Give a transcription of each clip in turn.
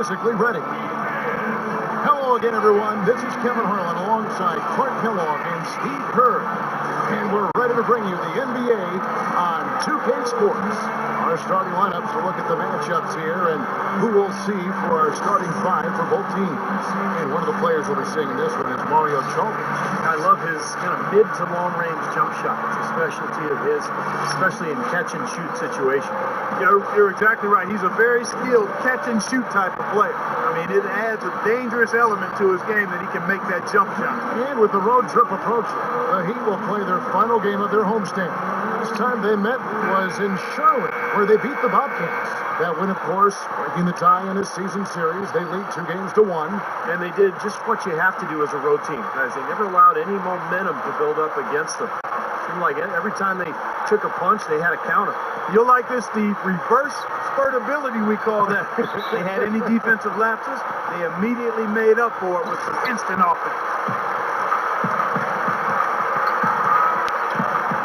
physically ready. Hello again, everyone. This is Kevin Harlan alongside Clark Kellogg and Steve Kerr. And we're ready to bring you the NBA on 2K Sports. Our starting lineups will look at the matchups here and who we'll see for our starting five for both teams. And one of the players we'll be seeing in this one is Mario Chalmers. I love his kind of mid to long range jump shot. It's a specialty of his, especially in catch and shoot situation. You're exactly right. He's a very skilled catch and shoot type of player. I mean, it adds a dangerous element to his game that he can make that jump shot. And with the road trip approaching, the Heat will play their final game of their homestand. Last time they met was in Charlotte, where they beat the Bobcats. That win, of course, breaking the tie in this season series. They lead 2-1. And they did just what you have to do as a road team, guys. They never allowed any momentum to build up against them. It seemed like every time they took a punch, they had a counter. You'll like this, Steve. Reverse spurtability, we call that. They had any defensive lapses, they immediately made up for it with some instant offense.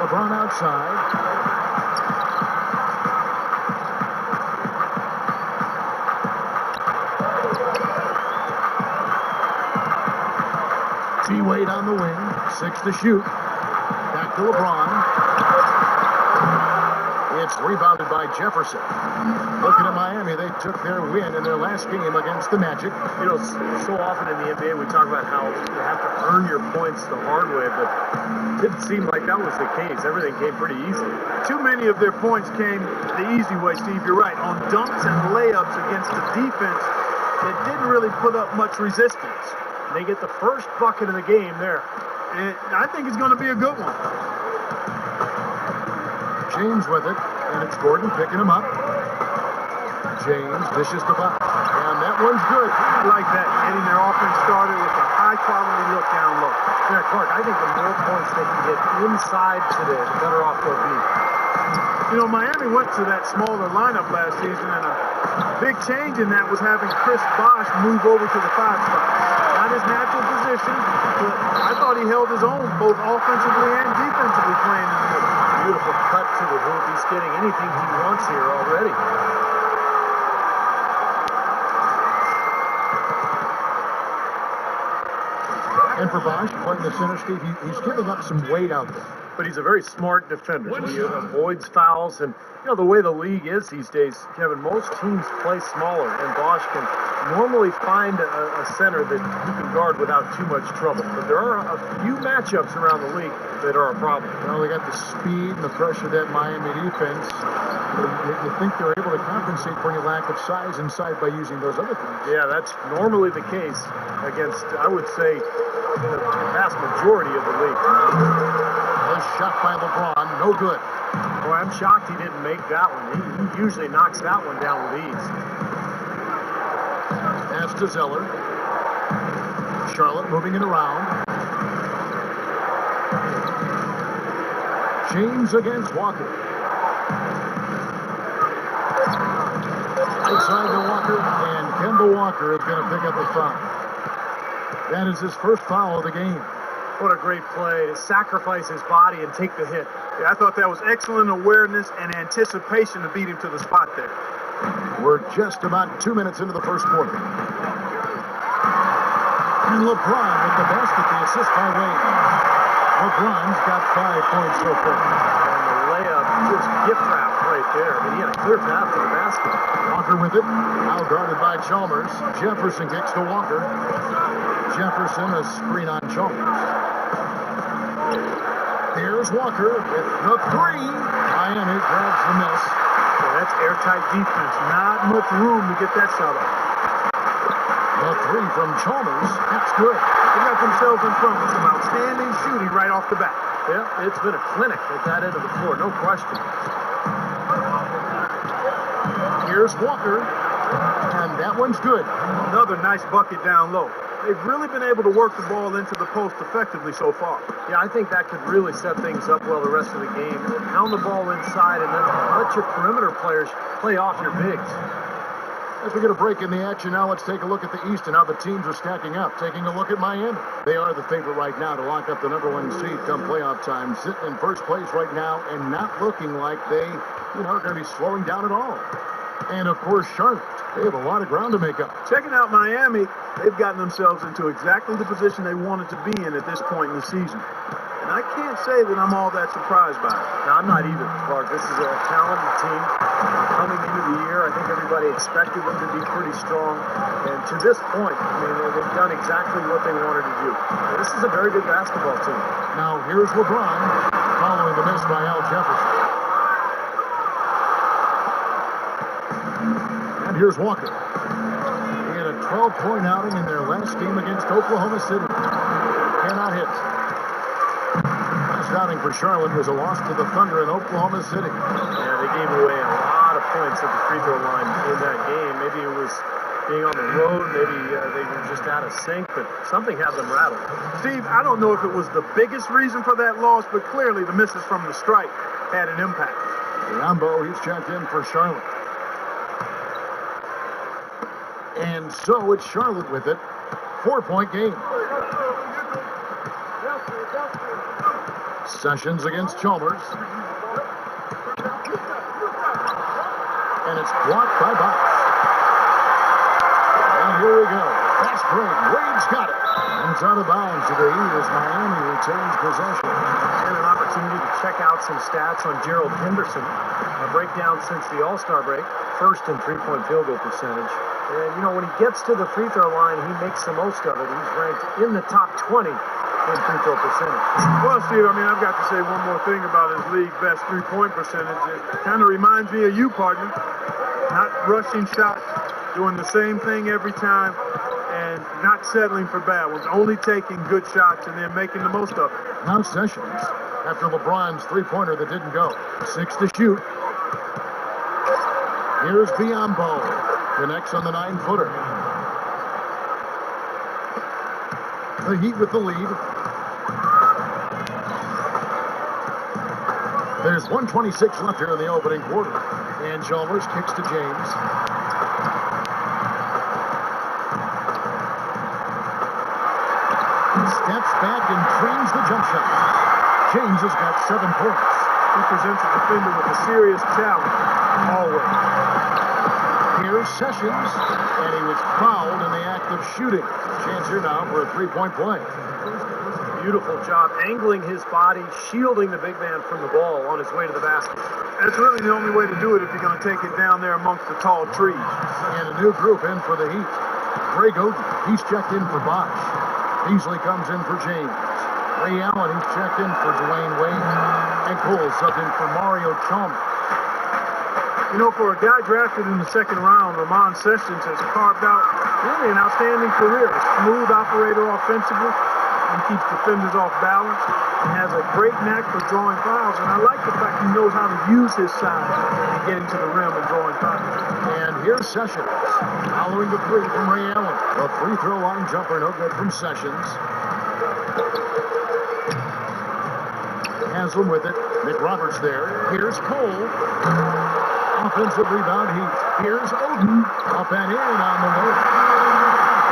LeBron outside. T-Wade on the wing. 6 to shoot. Back to LeBron. It's rebounded by Jefferson. Looking at Miami, they took their win in their last game against the Magic. You know, so often in the NBA we talk about how you have to earn your points the hard way, but it didn't seem like that was the case. Everything came pretty easily. Too many of their points came the easy way, Steve. You're right. On dunks and layups against the defense that didn't really put up much resistance. They get the first bucket of the game there. And I think it's going to be a good one. James with it, and it's Gordon picking him up. James dishes the bucket, and that one's good. I like that, getting their offense started with a high-quality look down low. Yeah, Clark, I think the more points they can get inside today, the better off they'll be. You know, Miami went to that smaller lineup last season, and a big change in that was having Chris Bosh move over to the 5 spot. Not his natural position, but I thought he held his own both offensively and defensively playing in the middle. Beautiful cut to the hoop. He's getting anything he wants here already. And for Bosh, playing the center, Steve, he's giving up some weight out there. But he's a very smart defender. He avoids fouls, and you know the way the league is these days, Kevin, most teams play smaller, and Bosh can normally find a center that you can guard without too much trouble. But there are a few matchups around the league that are a problem. Well, they got the speed and the pressure of that Miami defense. You think they're able to compensate for any lack of size inside by using those other things? Yeah, that's normally the case against, I would say, the vast majority of the league. Shot by LeBron, no good. Boy, I'm shocked he didn't make that one. He usually knocks that one down with ease. Pass to Zeller. Charlotte moving it around. James against Walker. Outside to Walker, and Kemba Walker is going to pick up the foul. That is his first foul of the game. What a great play to sacrifice his body and take the hit. Yeah, I thought that was excellent awareness and anticipation to beat him to the spot there. We're just about 2 minutes into the first quarter. And LeBron with the basket, the assist by Wade. LeBron's got 5 points so far. And the layup, just gift wrap right there. I mean, he had a clear path to the basket. Walker with it, now guarded by Chalmers. Jefferson kicks to Walker. Jefferson, a screen on Chalmers. Here's Walker with the 3. Miami grabs the miss. Yeah, that's airtight defense. Not much room to get that shot off. The 3 from Chalmers. That's good. They got themselves in front with some outstanding shooting right off the bat. Yeah, it's been a clinic at that end of the floor, no question. Here's Walker. And that one's good. Another nice bucket down low. They've really been able to work the ball into the post effectively so far. Yeah, I think that could really set things up well the rest of the game. Pound the ball inside and then let your perimeter players play off your bigs. As we get a break in the action now, let's take a look at the East and how the teams are stacking up. Taking a look at Miami. They are the favorite right now to lock up the #1 seed come playoff time. Sitting in first place right now and not looking like they, are going to be slowing down at all. And, of course, Charlotte. They have a lot of ground to make up. Checking out Miami, they've gotten themselves into exactly the position they wanted to be in at this point in the season. And I can't say that I'm all that surprised by it. No, I'm not either, Clark. This is a talented team coming into the year. I think everybody expected them to be pretty strong. And to this point, I mean, they've done exactly what they wanted to do. This is a very good basketball team. Now, here's LeBron following the miss by Al Jefferson. And here's Walker. He had a 12-point outing in their last game against Oklahoma City. Cannot hit. Last outing for Charlotte was a loss to the Thunder in Oklahoma City. Yeah, they gave away a lot of points at the free throw line in that game. Maybe it was being on the road. Maybe they were just out of sync, but something had them rattled. Steve, I don't know if it was the biggest reason for that loss, but clearly the misses from the stripe had an impact. Rambo, he's checked in for Charlotte. And so it's Charlotte with it. 4-point game. Sessions against Chalmers. And it's blocked by Box. And here we go. Fast break. Wade's got it. And it's out of bounds to the Heat as Miami retains possession. And an opportunity to check out some stats on Gerald Henderson. A breakdown since the All-Star break. First in three-point field goal percentage. And, you know, when he gets to the free throw line, he makes the most of it. He's ranked in the top 20 in free throw percentage. Well, Steve, I mean, I've got to say one more thing about his league best three-point percentage. It kind of reminds me of you, partner. Not rushing shots, doing the same thing every time, and not settling for bad ones. Only taking good shots and then making the most of it. Now Sessions, after LeBron's three-pointer that didn't go. 6 to shoot. Here's Biombo. Connects on the 9-footer. The Heat with the lead. There's 1:26 left here in the opening quarter. And Chalmers kicks to James. Steps back and trains the jump shot. James has got 7 points. He presents a defender with a serious challenge, always. Here's Sessions, and he was fouled in the act of shooting. Chance here now for a three-point play. Beautiful job angling his body, shielding the big man from the ball on his way to the basket. That's really the only way to do it if you're going to take it down there amongst the tall trees. And a new group in for the Heat. Greg Oden, he's checked in for Bosch. Beasley comes in for James. Ray Allen, he's checked in for Dwayne Wade. And Cole subbed in for Mario Chalmers. You know, for a guy drafted in the second round, Ramon Sessions has carved out really an outstanding career. A smooth operator offensively and keeps defenders off balance and has a great knack for drawing fouls. And I like the fact he knows how to use his size in getting to the rim and drawing fouls. And here's Sessions, following the three from Ray Allen. A free throw line jumper, no good from Sessions. Haslam with it. Nick Roberts there. Here's Cole. Offensive rebound Heat. Here's Oden. Up and in on the way.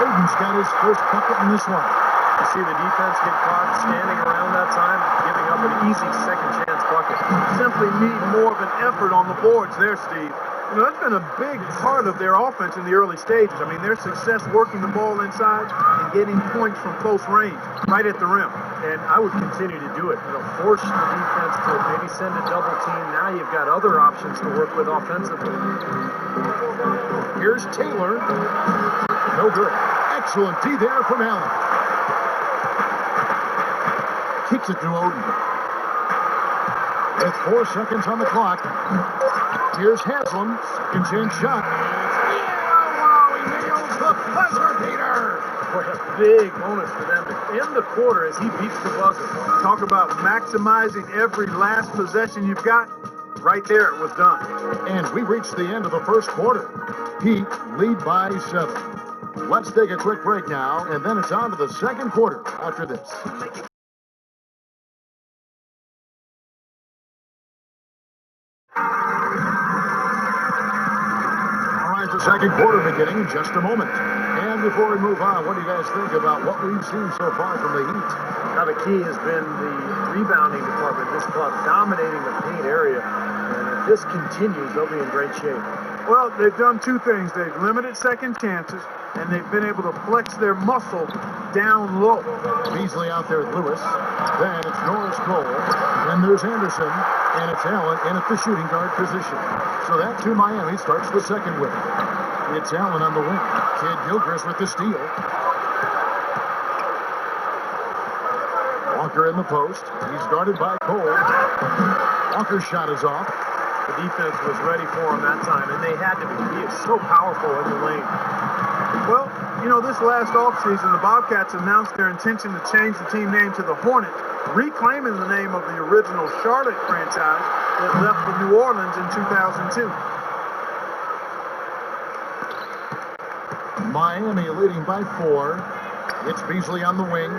Oden's got his first bucket in this one. You see the defense get caught standing around that time, giving up an easy second chance bucket. Simply need more of an effort on the boards there, Steve. You know, that's been a big part of their offense in the early stages. I mean, their success working the ball inside and getting points from close range, right at the rim. And I would continue to do it. You know, force the defense to maybe send a double team. Now you've got other options to work with offensively. Here's Taylor. No good. Excellent D there from Allen. Kicks it to Oden. With 4 seconds on the clock. Here's Haslam. Second chance shot. Wow, he nails the buzzer beater. What a big bonus for them to end the quarter as he beats the buzzer. Talk about maximizing every last possession you've got. Right there, it was done. And we reached the end of the first quarter. Heat lead by 7. Let's take a quick break now, and then it's on to the second quarter after this. The second quarter beginning in just a moment. And before we move on, what do you guys think about what we've seen so far from the Heat? Now the key has been the rebounding department. This club dominating the paint area. And if this continues, they'll be in great shape. Well, they've done two things. They've limited second chances, and they've been able to flex their muscle down low. Beasley out there with Lewis. Then it's Norris Cole. Then there's Anderson. And it's Allen in at the shooting guard position. So that to Miami starts the second wing. It's Allen on the wing. Kid Gilchrist with the steal. Walker in the post. He's guarded by Cole. Walker's shot is off. The defense was ready for him that time, and they had to be. He is so powerful in the lane. Well, you know, this last offseason, the Bobcats announced their intention to change the team name to the Hornets, reclaiming the name of the original Charlotte franchise that left for New Orleans in 2002. Miami leading by 4. It's Beasley on the wing.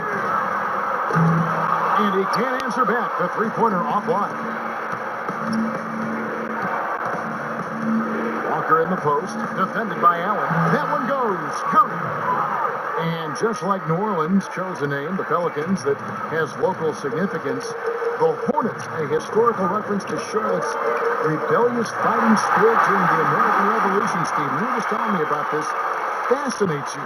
And he can't answer back. The three-pointer offline. Walker in the post. Defended by Allen. That one goes. Count it. And just like New Orleans chose a name, the Pelicans, that has local significance, the Hornets, a historical reference to Charlotte's rebellious fighting spirit during the American Revolution. Steve, you just telling me about this. Fascinates you.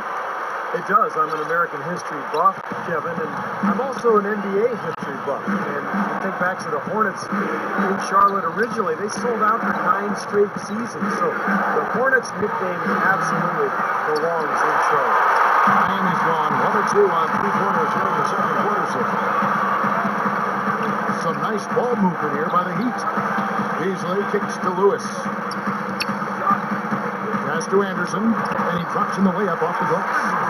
It does. I'm an American history buff, Kevin, and I'm also an NBA history buff. And you think back to the Hornets in Charlotte originally, they sold out for 9 straight seasons. So the Hornets nickname absolutely belongs in Charlotte. Miami's gone 1 or 2 on three-pointers here in the second quarter. So some nice ball movement here by the Heat. Beasley kicks to Lewis. Pass to Anderson, and he drops in the layup off the glass.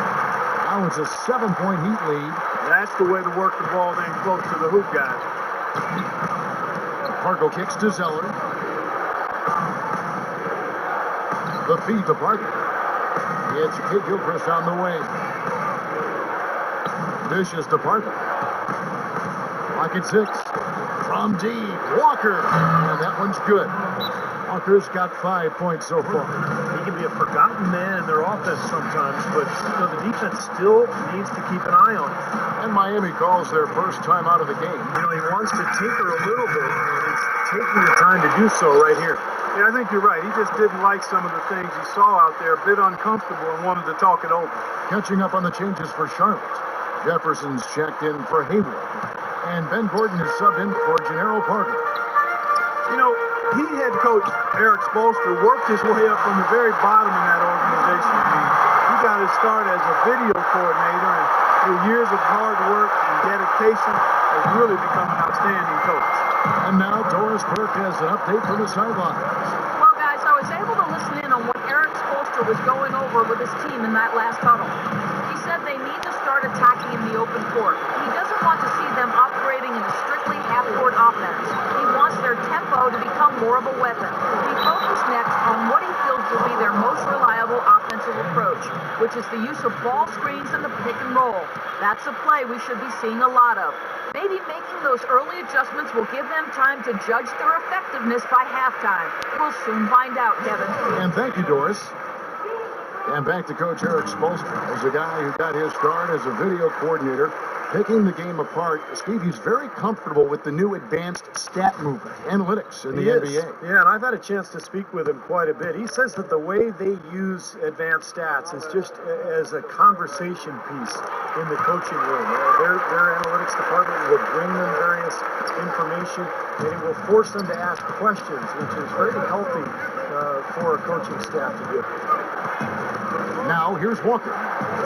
Now it's a 7-point Heat lead. That's the way to work the ball then close to the hoop, guys. Pargo kicks to Zeller. The feed to Pargo. It's Kid Gilchrist on the way. Dishes to Pargo. Clock at 6. From deep, Walker. And that one's good. Walker's got 5 points so far. He can be a forgotten man in their offense sometimes, but the defense still needs to keep an eye on him. And Miami calls their first time out of the game. He wants to tinker a little bit, and he's taking the time to do so right here. Yeah, I think you're right. He just didn't like some of the things he saw out there, a bit uncomfortable, and wanted to talk it over. Catching up on the changes for Charlotte. Jefferson's checked in for Hayward. And Ben Gordon is subbed in for Gennaro Parker. You know, Heat head coach Eric Spoelstra worked his way up from the very bottom in that organization. He got his start as a video coordinator, and through years of hard work and dedication, has really become an outstanding coach. And now Doris Burke has an update from the sidelines. Well, guys, I was able to listen in on what Eric Spoelstra was going over with his team in that last huddle. He said they need to start attacking in the open court. He doesn't want to see them operating in a strictly half-court offense. He wants their tempo to become more of a weapon. He focused next on what he feels will be their most reliable offensive approach, which is the use of ball screens and the pick and roll. That's a play we should be seeing a lot of. Maybe making those early adjustments will give them time to judge their effectiveness by halftime. We'll soon find out, Kevin. And thank you, Doris. And back to Coach Eric Spoelstra, as a guy who got his start as a video coordinator, picking the game apart. Steve, he's very comfortable with the new advanced stat movement, analytics in the NBA. Yeah, and I've had a chance to speak with him quite a bit. He says that the way they use advanced stats is just as a conversation piece in the coaching room. Their analytics department will bring them various information, and it will force them to ask questions, which is very healthy for a coaching staff to do. Now, here's Walker,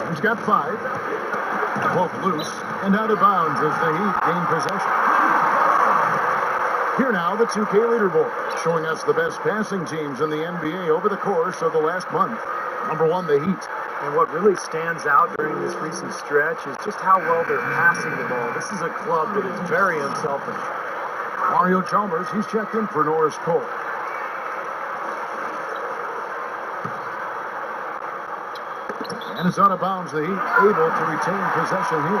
who's got 5. Both loose and out of bounds as the Heat gain possession. Here now, the 2K leaderboard, showing us the best passing teams in the NBA over the course of the last month. Number 1, the Heat. And what really stands out during this recent stretch is just how well they're passing the ball. This is a club that is very unselfish. Mario Chalmers, he's checked in for Norris Cole. And it's out of bounds. The Heat able to retain possession here.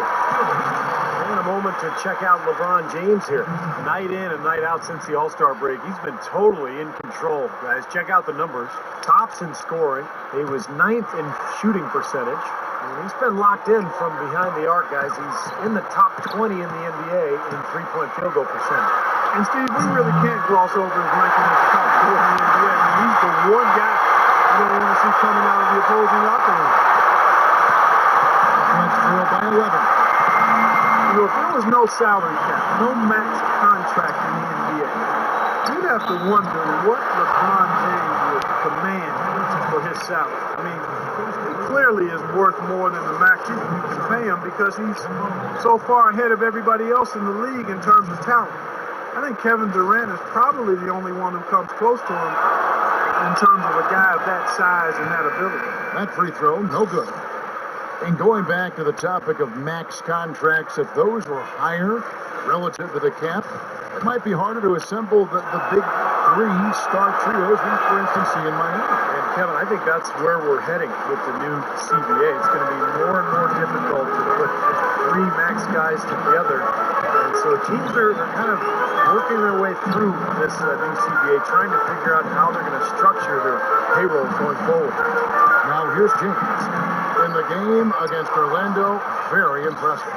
And a moment to check out LeBron James here. Night in and night out since the All-Star break. He's been totally in control, guys. Check out the numbers. Tops in scoring. He was 9th in shooting percentage. And he's been locked in from behind the arc, guys. He's in the top 20 in the NBA in three-point field goal percentage. And Steve, we really can't gloss over his ranking as the top scorer in the NBA. I mean, he's the one guy coming out of the opposing locker room. That's trailed by 11. You know, if there was no salary cap, no max contract in the NBA, you'd have to wonder what LeBron James would command for his salary. I mean, he clearly is worth more than the max you can pay him because he's so far ahead of everybody else in the league in terms of talent. I think Kevin Durant is probably the only one who comes close to him in terms of a guy of that size and that ability. That free throw, no good. And going back to the topic of max contracts, if those were higher relative to the cap, it might be harder to assemble the big three-star trios we, for instance, see in Miami. And Kevin, I think that's where we're heading with the new CBA. It's going to be more and more difficult to put three max guys together. And so teams are kind of working their way through this new CBA, trying to figure out how they're going to structure their payroll going forward. Now here's James. In the game against Orlando, very impressive.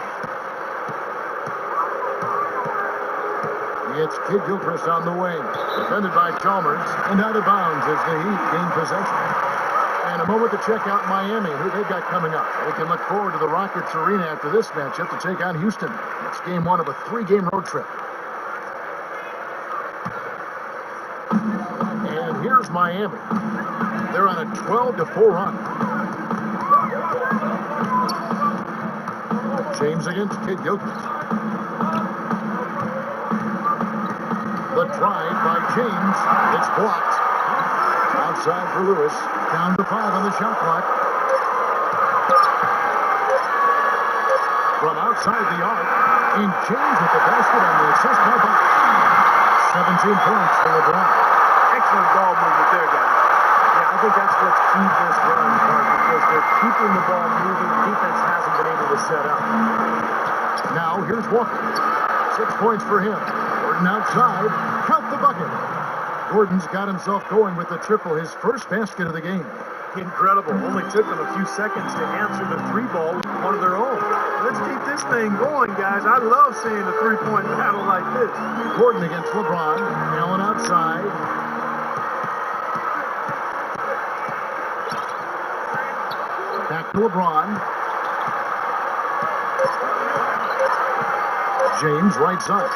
It's Kid Gilchrist on the wing, defended by Chalmers, and out of bounds as the Heat gain possession. And a moment to check out Miami, who they've got coming up. They can look forward to the Rockets Arena after this matchup to take on Houston. It's game one of a 3-game road trip. And here's Miami. They're on a 12-4 run. James against Kid Gilchrist. The drive by James. It's blocked. Outside for Lewis. Down to 5 on the shot clock. From outside the arc. And James with the basket on the assist by Box. 17 points for LeBron. Excellent ball movement there, guys. Yeah, I think that's what's key this run, Mark, because they're keeping the ball moving. The defense hasn't been able to set up. Now here's Walker. 6 points for him. Gordon outside. Count the bucket. Gordon's got himself going with the triple, his first basket of the game. Incredible. Only took them a few seconds to answer the three ball with one of their own. Let's keep this thing going, guys. I love seeing a three-point battle like this. Gordon against LeBron. Allen outside. Back to LeBron. James right side.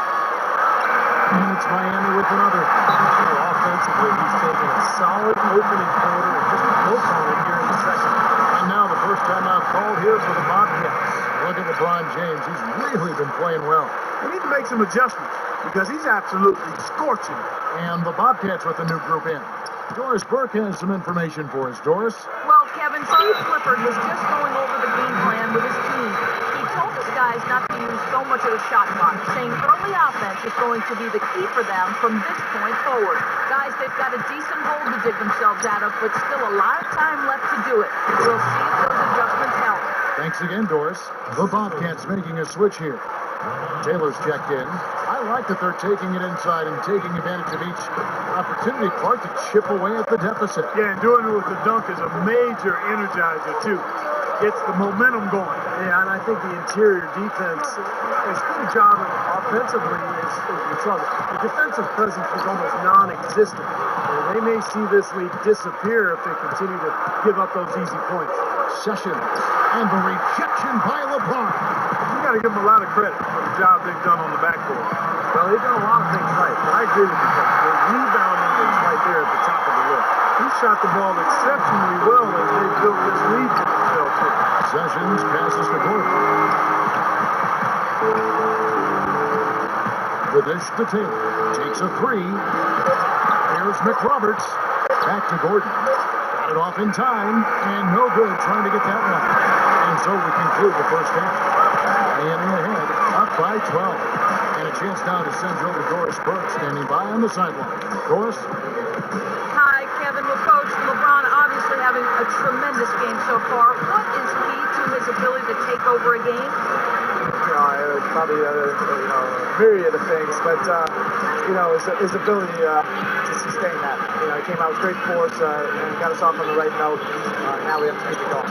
And it's Miami with another. Offensively, he's taken a solid opening quarter and just built on it here in the second. And now the first time I've called here for the Bobcats. Look at LeBron James. He's really been playing well. We need to make some adjustments because he's absolutely scorching. And the Bobcats with a new group in. Doris Burke has some information for us. Doris? Well, Kevin, Steve Clifford was just going over the game plan with his team. He told his guys not to use so much of the shot clock, saying early offense is going to be the key for them from this point forward. Guys, they've got a decent hole to dig themselves out of, but still a lot of time left to do it. We'll see if those adjustments help. Thanks again, Doris. The Bobcats making a switch here. Taylor's checked in. I like that they're taking it inside and taking advantage of each opportunity, Clark, to chip away at the deficit. Yeah, and doing it with the dunk is a major energizer, too. Gets the momentum going. Yeah, and I think the interior defense has done a job offensively. The defensive presence was almost non-existent. They may see this lead disappear if they continue to give up those easy points. Sessions and the rejection by LeBron. You got to give them a lot of credit for the job they've done on the backboard. Well, they've done a lot of things right, but I agree with you, Coach. The rebounding is right there at the top of the list. He shot the ball exceptionally well as they built this lead for themselves here. Sessions passes to Gordon. The dish to Taylor. Takes a three. Here's McRoberts. Back to Gordon. Got it off in time, and no good trying to get that one. And so we conclude the first half. Miami ahead, up by 12. And a chance now to send you over to Doris Burke, standing by on the sideline. Doris? Hi, Kevin. Well, Coach, LeBron obviously having a tremendous game so far. What is key to his ability to take over a game? It's probably a myriad of things, but his ability to sustain that. He came out with great force and got us off on the right note. Now we have to keep it going.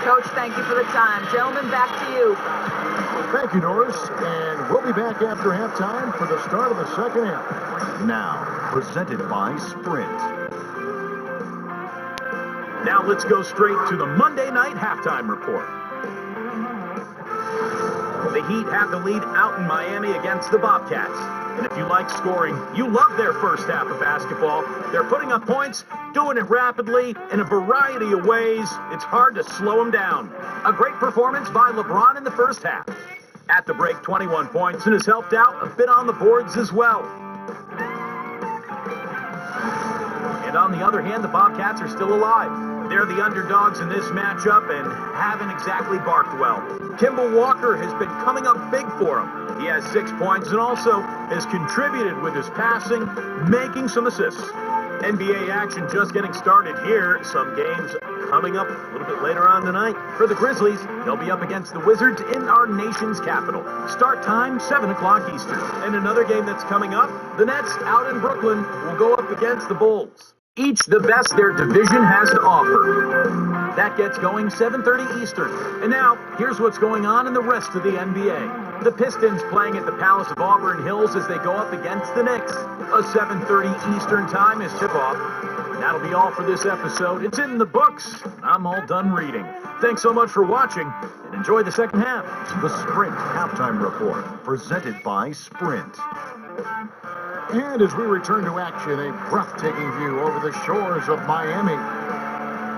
Coach, thank you for the time. Gentlemen, back to you. Thank you, Doris. And we'll be back after halftime for the start of the second half. Now, presented by Sprint. Now let's go straight to the Monday night halftime report. The Heat have the lead out in Miami against the Bobcats. And if you like scoring, you love their first half of basketball. They're putting up points, doing it rapidly, in a variety of ways. It's hard to slow them down. A great performance by LeBron in the first half. At the break, 21 points, and has helped out a bit on the boards as well. And on the other hand, the Bobcats are still alive. They're the underdogs in this matchup and haven't exactly barked well. Kemba Walker has been coming up big for him. He has 6 points and also has contributed with his passing, making some assists. NBA action just getting started here. Some games coming up a little bit later on tonight. For the Grizzlies, they'll be up against the Wizards in our nation's capital. Start time, 7 o'clock Eastern. And another game that's coming up, the Nets out in Brooklyn will go up against the Bulls. Each the best their division has to offer. That gets going 7:30 Eastern. And now, here's what's going on in the rest of the NBA. The Pistons playing at the Palace of Auburn Hills as they go up against the Knicks. A 7:30 Eastern time is tip-off. And that'll be all for this episode. It's in the books. I'm all done reading. Thanks so much for watching, and enjoy the second half. The Sprint Halftime Report, presented by Sprint. And as we return to action, a breathtaking view over the shores of Miami.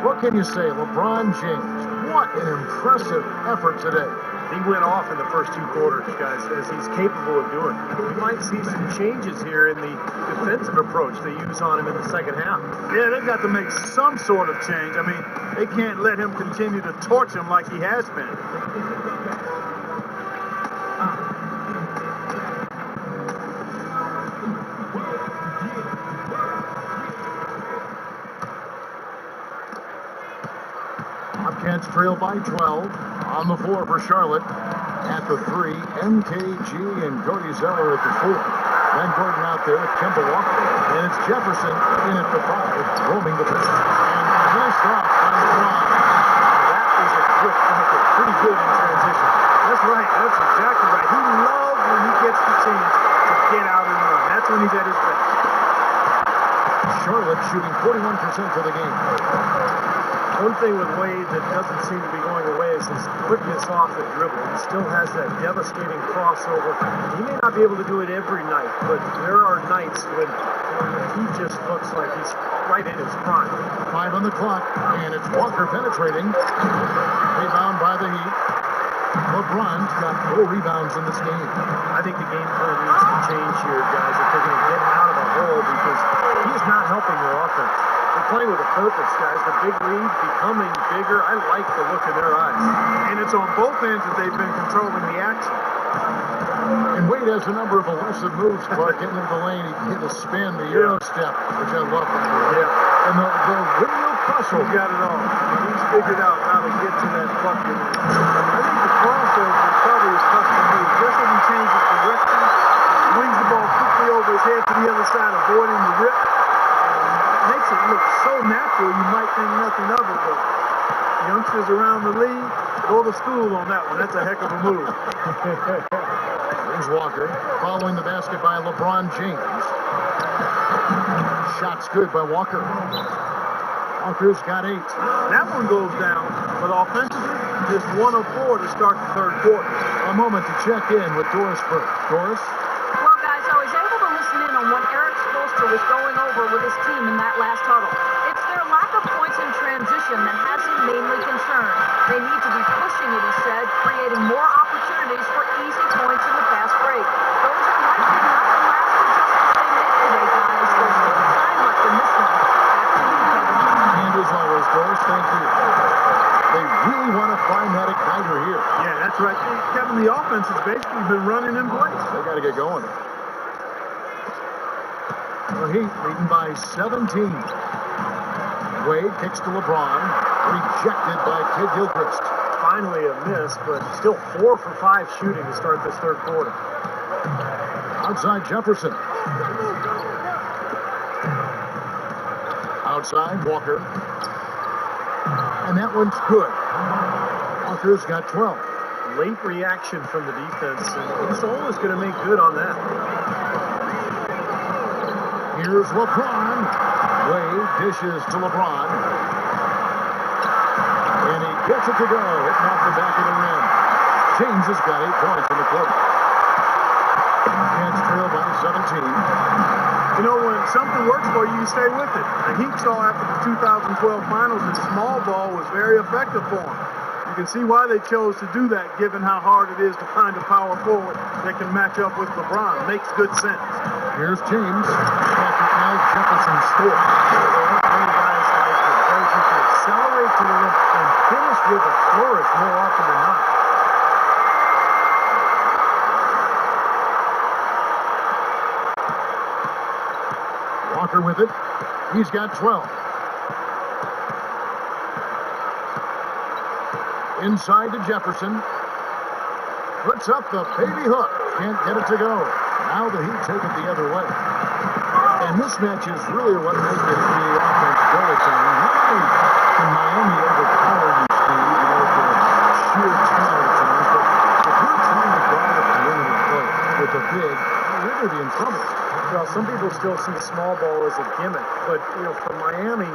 What can you say, LeBron James? What an impressive effort today. He went off in the first 2 quarters, guys, as he's capable of doing. We might see some changes here in the defensive approach they use on him in the second half. Yeah, they've got to make some sort of change. I mean, they can't let him continue to torch him like he has been. Bobcats trail by 12. On the floor for Charlotte. At the 3, MKG and Cody Zeller at the 4. Then Gordon out there with Kemba Walker. And it's Jefferson in at the 5, roaming the pitch. And finished off by LeBron. That is a quick bucket. Pretty good in transition. That's right. That's exactly right. He loves when he gets the chance to get out and run. That's when he's at his best. Charlotte shooting 41% for the game. One thing with Wade that doesn't seem to be going away is his quickness off the dribble. He still has that devastating crossover. He may not be able to do it every night, but there are nights when he just looks like he's right in his prime. 5 on the clock, and it's Walker penetrating. Rebound by the Heat. LeBron's got 4 rebounds in this game. I think the game plan needs to change here, guys, if they're going to get out of a hole, because he is not helping their offense. They're playing with a purpose, guys. The big lead becoming bigger. I like the look in their eyes. And it's on both ends that they've been controlling the action. And Wade has a number of elusive moves, Clark. Getting into the lane, he hit a spin, the Euro step, which I love. Yeah. And the windmill crossover. He's got it all. He's figured out how to get to that bucket. I think the crossover is probably his custom move. Just when he changes direction, swings the ball quickly over his head to the other side, avoiding the rip. Makes it look so natural, you might think nothing of it, but youngsters around the league, go to school on that one. That's a heck of a move. Here's Walker, following the basket by LeBron James. Shot's good by Walker. Walker's got 8. That one goes down, but offensively, just 1 of 4 to start the third quarter. A moment to check in with Doris Burke. Doris? Well, guys, I was able to listen in on what Eric Spoelstra was going over with his team in that last huddle. It's their lack of points in transition that has him mainly concerned. They need to be pushing it, he said, creating more opportunities for easy points in the fast break. Those are likely not the last adjustments they make today, guys. There's still time left in this one. Back to you, Kevin. And as always, Doris, thank you. They really want to find that igniter here. Yeah, that's right. Kevin, the offense has basically been running in place. They got to get going. The Heat leading by 17. Wade kicks to LeBron. Rejected by Kid Gilchrist. Finally a miss, but still 4 for 5 shooting to start this third quarter. Outside Jefferson. Outside Walker. And that one's good. Walker's got 12. Late reaction from the defense, and he's always going to make good on that. Here's LeBron. Wade dishes to LeBron. Gets it to go. Hitting off the back of the rim. James has got 8 points in the quarter. Cats trail by 17. You know, when something works for you, you stay with it. The Heat saw after the 2012 finals that small ball was very effective for them. You can see why they chose to do that, given how hard it is to find a power forward that can match up with LeBron. Makes good sense. Here's James after Al Jefferson scores. Many guys like it. Guys who can accelerate to the rim and finish with a flourish more often than not. Walker with it. He's got 12. Inside to Jefferson. Puts up the baby hook. Can't get it to go. Now the Heat take it the other way. And this match is really what makes the NBA offense go at times. Not only can Miami overpower these teams, you know, with their sheer talent at times, but if you're trying to guard a perimeter play with a big, you're going to be in trouble. Well, some people still see small ball as a gimmick, but you know, for Miami,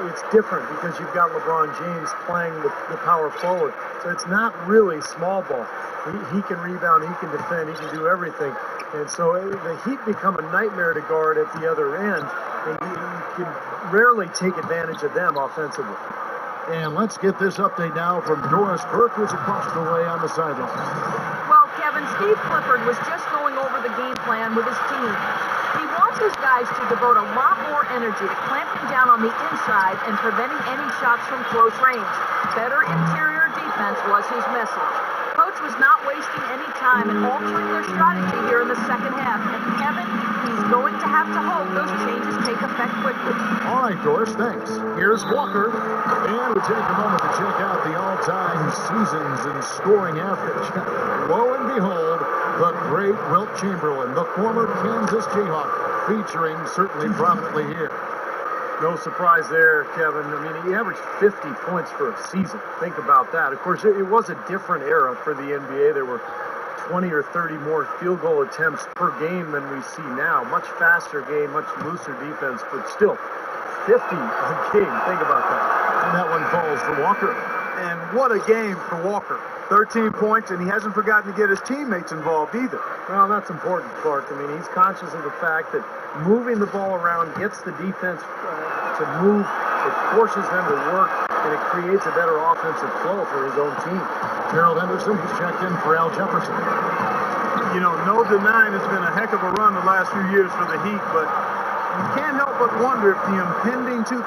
it's different because you've got LeBron James playing the power forward. So it's not really small ball. He can rebound, he can defend, he can do everything. And so the Heat become a nightmare to guard at the other end, and you can rarely take advantage of them offensively. And let's get this update now from Doris Burke, who's across the way on the sideline. Well, Kevin, Steve Clifford was just going over the game plan with his team. He wants his guys to devote a lot more energy to clamping down on the inside and preventing any shots from close range. Better interior defense was his message. Coach was not wasting any time in altering their strategy here in the second half. And Kevin, he's going to have to hope those changes take effect quickly. All right, Doris, thanks. Here's Walker. And we take a moment to check out the all-time seasons and scoring average. Lo and behold, the great Wilt Chamberlain, the former Kansas Jayhawk, featuring certainly prominently here. No surprise there, Kevin. I mean, he averaged 50 points for a season. Think about that. Of course, it was a different era for the NBA. There were 20 or 30 more field goal attempts per game than we see now. Much faster game, much looser defense, but still, 50 a game. Think about that. And that one falls for Walker. And what a game for Walker. 13 points, and he hasn't forgotten to get his teammates involved either. Well, that's important, Clark. I mean, he's conscious of the fact that moving the ball around gets the defense to move, it forces them to work, and it creates a better offensive flow for his own team. Gerald Henderson has checked in for Al Jefferson. You know, no denying it's been a heck of a run the last few years for the Heat, but you can't help but wonder if the impending 2014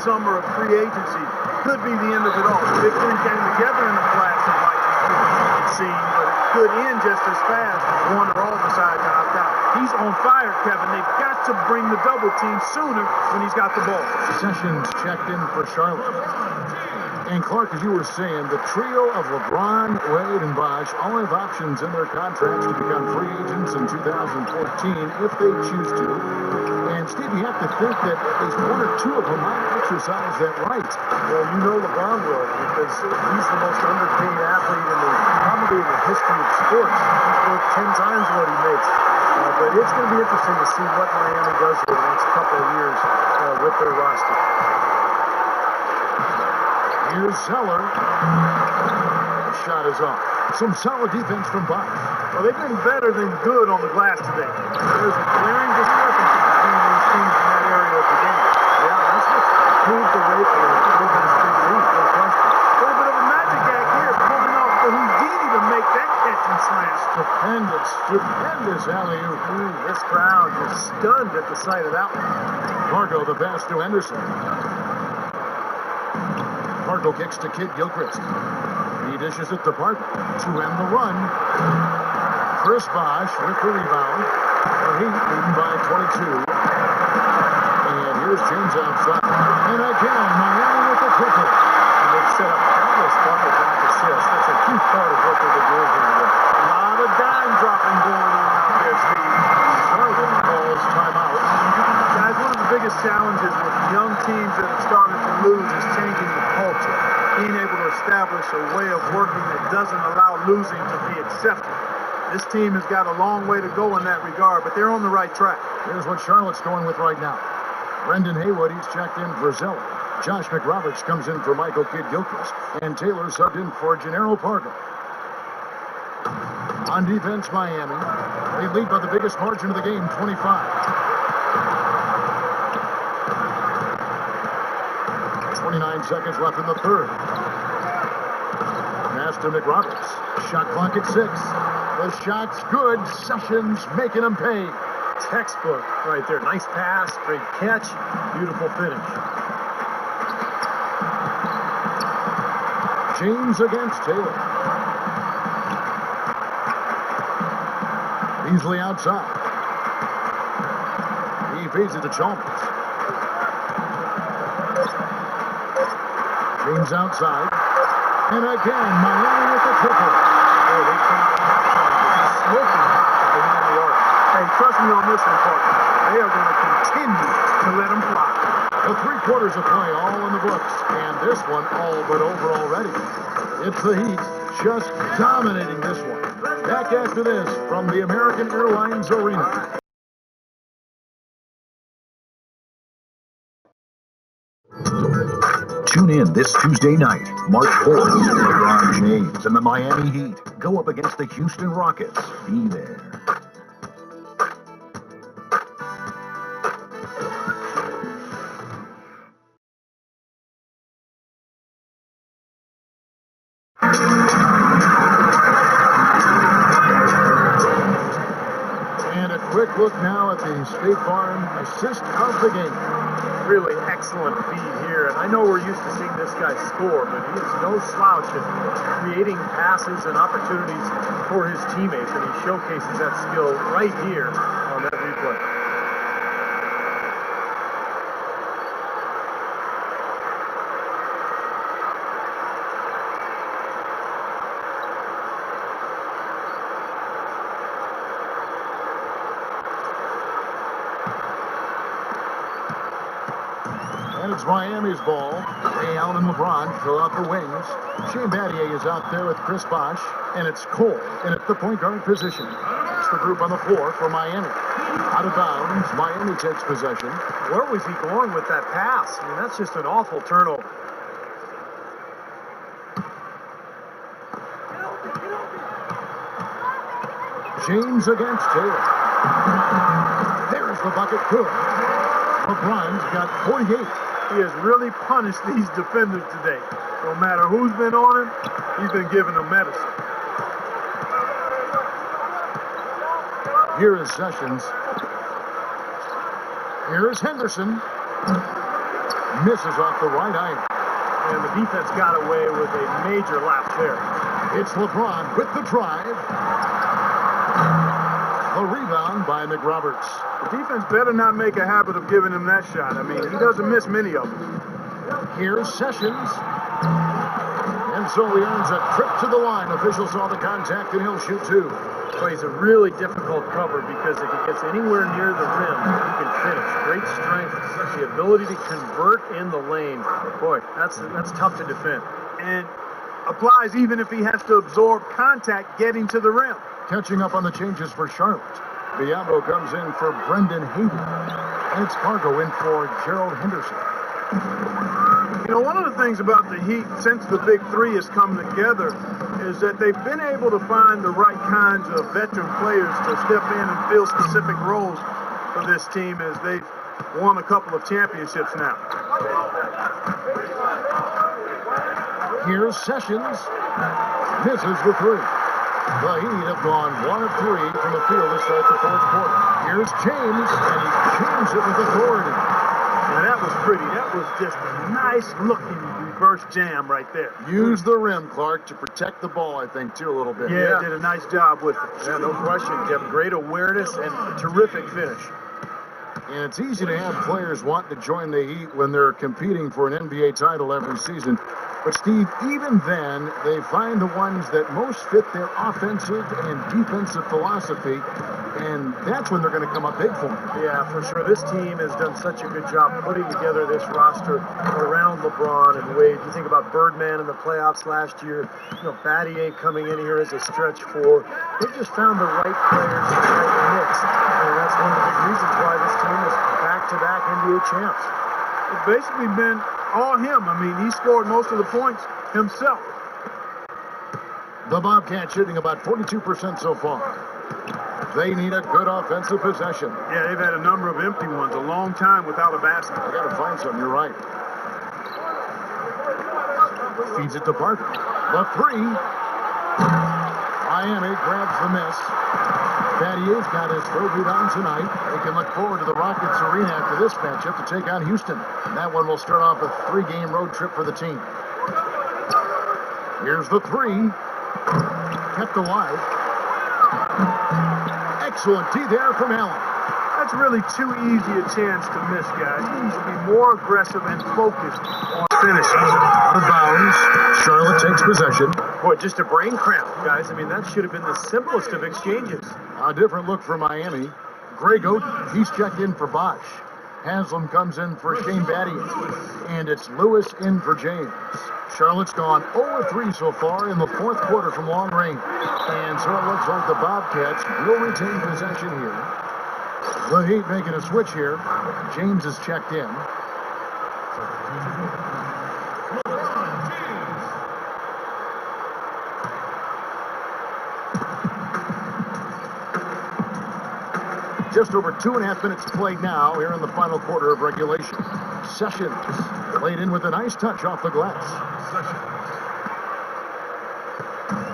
summer of free agency could be the end of it all. 15 came together in a flash of lightning, it seemed, but it could end just as fast if one or all decide to opt out. He's on fire, Kevin. They've got to bring the double team sooner when he's got the ball. Sessions checked in for Charlotte. And Clark, as you were saying, the trio of LeBron, Wade, and Bosh all have options in their contracts to become free agents in 2014 if they choose to. And Steve, you have to think that at least one or two of them might exercise that right. Well, you know LeBron will, because he's the most underpaid athlete probably in the history of sports. He's worth 10 times what he makes. But it's going to be interesting to see what Miami does over the next couple of years with their roster. Here's Zeller. The shot is off. Some solid defense from Bosh. Well, they've been better than good on the glass today. There's a glaring discrepancy between these teams in that area of the game. Yeah, that's what's paved the way for them to win this big lead, no question. A little bit of a magic act here, pulling off the Houdini to make that catch and slam. Stupendous alley-oop. This crowd is stunned at the sight of that one. Fargo the pass to Henderson. Fargo kicks to Kid Gilchrist. He dishes it to Barton. To end the run. Chris Bosh with the rebound. The Heat leading by 22. And here's James outside. And again, Miami with the triple. And they've set up countless double-back assists. That's a huge part of what they've been doing here today. A lot of dime dropping going on out there, Steve. Charlotte calls timeout. Guys, one of the biggest challenges with young teams that have started to lose is changing the culture. Being able to establish a way of working that doesn't allow losing to be accepted. This team has got a long way to go in that regard, but they're on the right track. Here's what Charlotte's going with right now. Brendan Haywood, he's checked in for Zeller. Josh McRoberts comes in for Michael Kidd-Gilchrist, and Taylor subbed in for Gennaro Pargo. On defense, Miami. They lead by the biggest margin of the game, 25. 29 seconds left in the third. Pass to McRoberts. Shot clock at 6. The shot's good. Sessions making them pay. Textbook right there. Nice pass, great catch, beautiful finish. James against Taylor. Beasley outside. He feeds it to Chalmers. James outside. And again, Miami with the triple. Oh, they come out smoking behind the arc. Hey, trust me on this one, partner. They are going to continue to let them fly. The 3 quarters of play all in the books, and this one all but over already. It's the Heat just dominating this one. Back after this from the American Airlines Arena. Tune in this Tuesday night, March 4th. LeBron James and the Miami Heat go up against the Houston Rockets. Be there. And a quick look now at the State Farm assist of the game. Really excellent feed here, and I know we're used to seeing this guy score, but he is no slouch at creating passes and opportunities for his teammates, and he showcases that skill right here on that replay. And it's Miami's ball. Ray Allen and LeBron fill out the wings. Shane Battier is out there with Chris Bosh, and it's Cole in at the point guard position. It's the group on the floor for Miami. Out of bounds, Miami takes possession. Where was he going with that pass? I mean, that's just an awful turnover. James against Taylor. There's the bucket good. LeBron's got 48. He has really punished these defenders today. No matter who's been on him, he's been giving them medicine. Here is Sessions. Here is Henderson. Misses off the right iron. And the defense got away with a major lapse there. It's LeBron with the drive. The rebound by McRoberts. The defense better not make a habit of giving him that shot. I mean, he doesn't miss many of them. Here's Sessions. And so he earns a trip to the line. Officials saw the contact, and he'll shoot 2. Plays a really difficult cover because if he gets anywhere near the rim, he can finish. Great strength, the ability to convert in the lane. Boy, that's tough to defend. And applies even if he has to absorb contact getting to the rim. Catching up on the changes for Charlotte. Biombo comes in for Brendan Hayden. And it's Fargo in for Gerald Henderson. You know, one of the things about the Heat since the Big Three has come together is that they've been able to find the right kinds of veteran players to step in and fill specific roles for this team as they've won a couple of championships now. Here's Sessions. Misses the 3. The Heat have gone 1 of 3 from the field to start the 4th quarter. Here's James, and he jams it with authority. Now that was pretty. That was just a nice-looking reverse jam right there. Use the rim, Clark, to protect the ball, I think, too, a little bit. Yeah, did a nice job with it. Yeah, no question. Kept great awareness and a terrific finish. And it's easy to have players want to join the Heat when they're competing for an NBA title every season. But, Steve, even then, they find the ones that most fit their offensive and defensive philosophy, and that's when they're going to come up big for them. Yeah, for sure. This team has done such a good job putting together this roster around LeBron and Wade. You think about Birdman in the playoffs last year, Battier coming in here as a stretch 4. They've just found the right players, the right mix, and that's one of the big reasons why this team is back-to-back NBA champs. It's basically been all him. I mean, he scored most of the points himself. The Bobcats shooting about 42% so far. They need a good offensive possession. Yeah, they've had a number of empty ones, a long time without a basket. They got to find something, you're right. Feeds it to Parker. The three. Miami grabs the miss. Battier's got his third rebound tonight. They can look forward to the Rockets Arena after this matchup to take on Houston. And that one will start off a 3-game road trip for the team. Here's the three. Kept alive. Excellent D there from Allen. That's really too easy a chance to miss, guys. He needs to be more aggressive and focused on finishing. Out of bounds. Charlotte takes possession. Boy, just a brain cramp, guys. I mean, that should have been the simplest of exchanges. A different look for Miami. Greg Oden, he's checked in for Bosch. Haslam comes in for Shane Battier. And it's Lewis in for James. Charlotte's gone 0-3 so far in the fourth quarter from long range. And so it looks like the Bobcats will retain possession here. The Heat making a switch here. James is checked in. Just over 2.5 minutes played now here in the final quarter of regulation. Sessions laid in with a nice touch off the glass.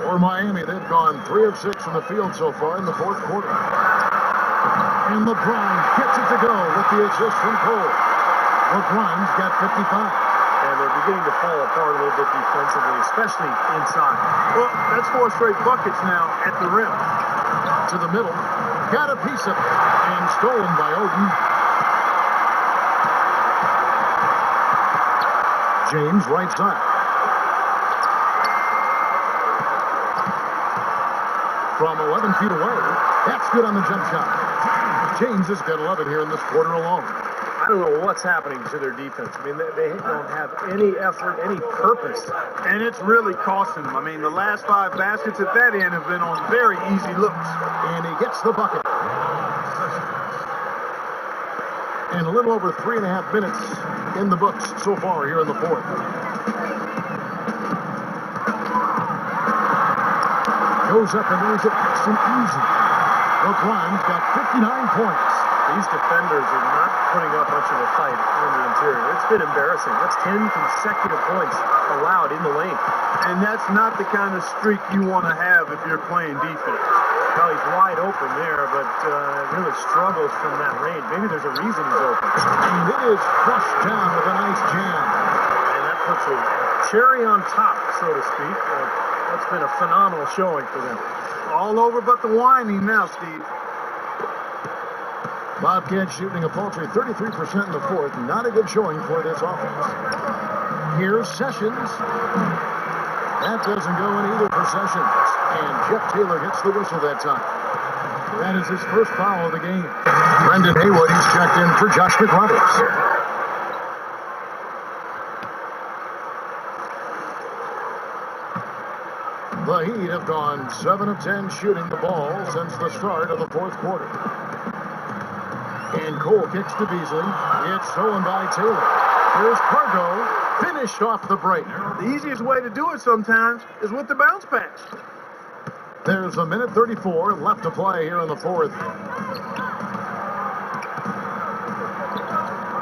For Miami, they've gone 3 of 6 from the field so far in the fourth quarter. And LeBron gets it to go with the assist from Cole. LeBron's got 55. And they're beginning to fall apart a little bit defensively, especially inside. Well, that's 4 straight buckets now at the rim. To the middle. Got a piece of it. And stolen by Oden. James right side. From 11 feet away. That's good on the jump shot. James has got 11 here in this quarter alone. I don't know what's happening to their defense. I mean, they don't have any effort, any purpose. And it's really costing them. I mean, the last 5 baskets at that end have been on very easy looks. And he gets the bucket. And a little over 3.5 minutes in the books so far here in the fourth. Goes up and lays it nice and easy. LeBron's got 59 points. These defenders are not putting up much of a fight on the interior. It's been embarrassing. That's 10 consecutive points allowed in the lane. And that's not the kind of streak you want to have if you're playing defense. Well, he's wide open there, but really struggles from that range. Maybe there's a reason he's open. And it is flushed down with a nice jam. And that puts a cherry on top, so to speak. That's been a phenomenal showing for them. All over but the whining now, Steve. Bobcats shooting a paltry 33% in the fourth. Not a good showing for this offense. Here's Sessions. That doesn't go in either for Sessions. And Jeff Taylor gets the whistle that time. That is his first foul of the game. Brendan Haywood, he's checked in for Josh McRoberts. The Heat have gone 7 of 10 shooting the ball since the start of the fourth quarter. And Cole kicks to Beasley. It's stolen by Taylor. Here's Pargo, finished off the break. The easiest way to do it sometimes is with the bounce pass. There's 1:34 left to play here in the fourth.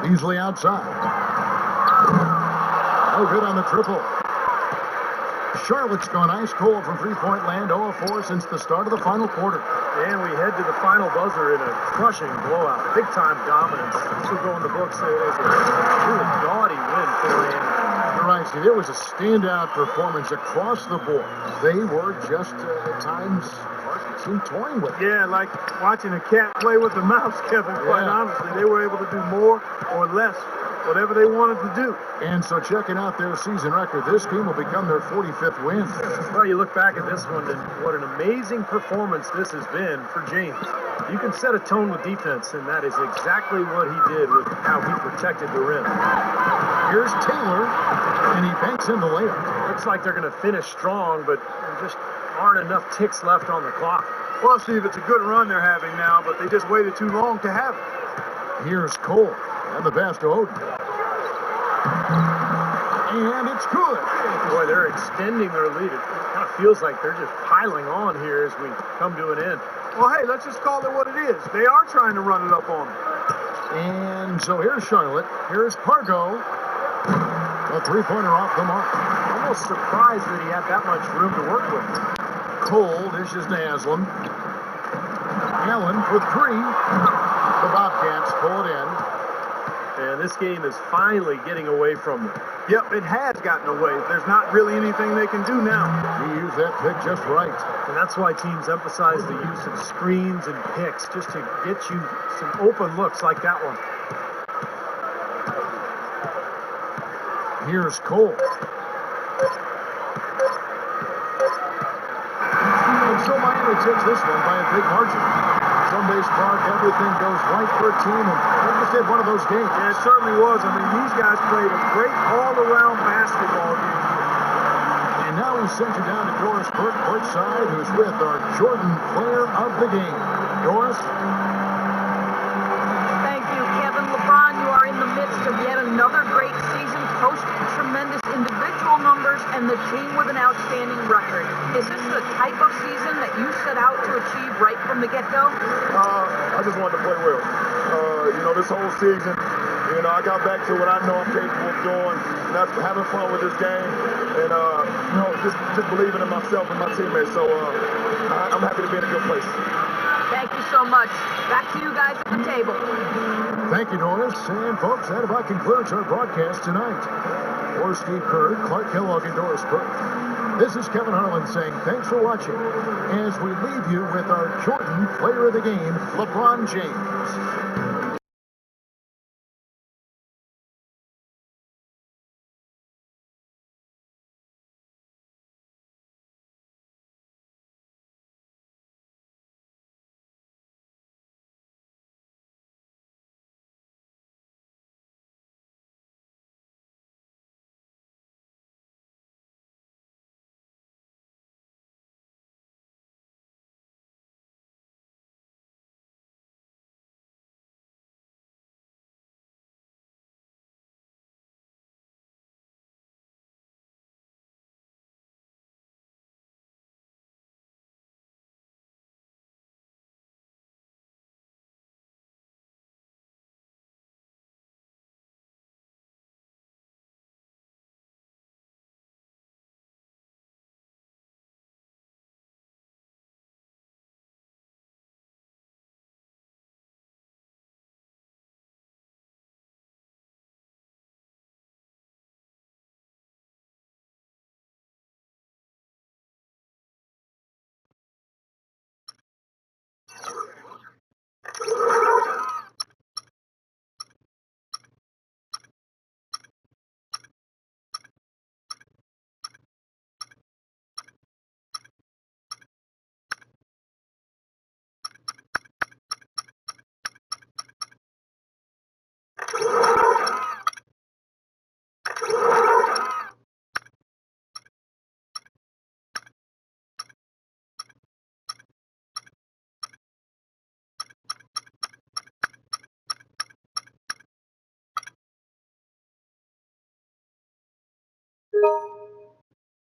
Beasley outside. No good on the triple. Charlotte's gone ice cold from three-point land, 0-4 since the start of the final quarter. And we head to the final buzzer in a crushing blowout. Big-time dominance. This will go in the books as a really gaudy win for Miami. You're right, Steve. It was a standout performance across the board. They were just, at times, seemed toying with it. Yeah, like watching a cat play with a mouse, Kevin, quite honestly. They were able to do more or less, whatever they wanted to do. And so checking out their season record, this team will become their 45th win. Well, you look back at this one, and what an amazing performance this has been for James. You can set a tone with defense, and that is exactly what he did with how he protected the rim. Here's Taylor, and he banks in the layup. Looks like they're going to finish strong, but there just aren't enough ticks left on the clock. Well, Steve, it's a good run they're having now, but they just waited too long to have it. Here's Cole, and the pass to Oden. And it's good. Boy, they're extending their lead. It kind of feels like they're just piling on here as we come to an end. Well, hey, let's just call it what it is. They are trying to run it up on them. And so here's Charlotte. Here's Pargo. A three-pointer off the mark. Almost surprised that he had that much room to work with. Cole dishes to Haslam. Allen for three. The Bobcats pull it in. And this game is finally getting away from them. Yep, it has gotten away. There's not really anything they can do now. He used that pick just right. And that's why teams emphasize the use of screens and picks, just to get you some open looks like that one. Here's Cole. And so Miami takes this one by a big margin. Sunday Spark, everything goes right for a team, and they just had one of those games. Yeah, it certainly was. I mean, these guys played a great all-around basketball game. And now we send you down to Doris Burke, courtside, who's with our Jordan player of the game. Doris? Thank you, Kevin. LeBron, you are in the midst of yet another great season, posting tremendous individual numbers and the team with an outstanding record. Is this the type of season that you set out to achieve right from the get-go? I just wanted to play well. This whole season, I got back to what I know I'm capable of doing, and that's having fun with this game, and just believing in myself and my teammates. So I'm happy to be in a good place. Thank you so much. Back to you guys at the table. Thank you, Doris. And folks, that about concludes our broadcast tonight. For Steve Kerr, Clark Kellogg, and Doris Burke, this is Kevin Harlan saying thanks for watching as we leave you with our Jordan player of the game, LeBron James.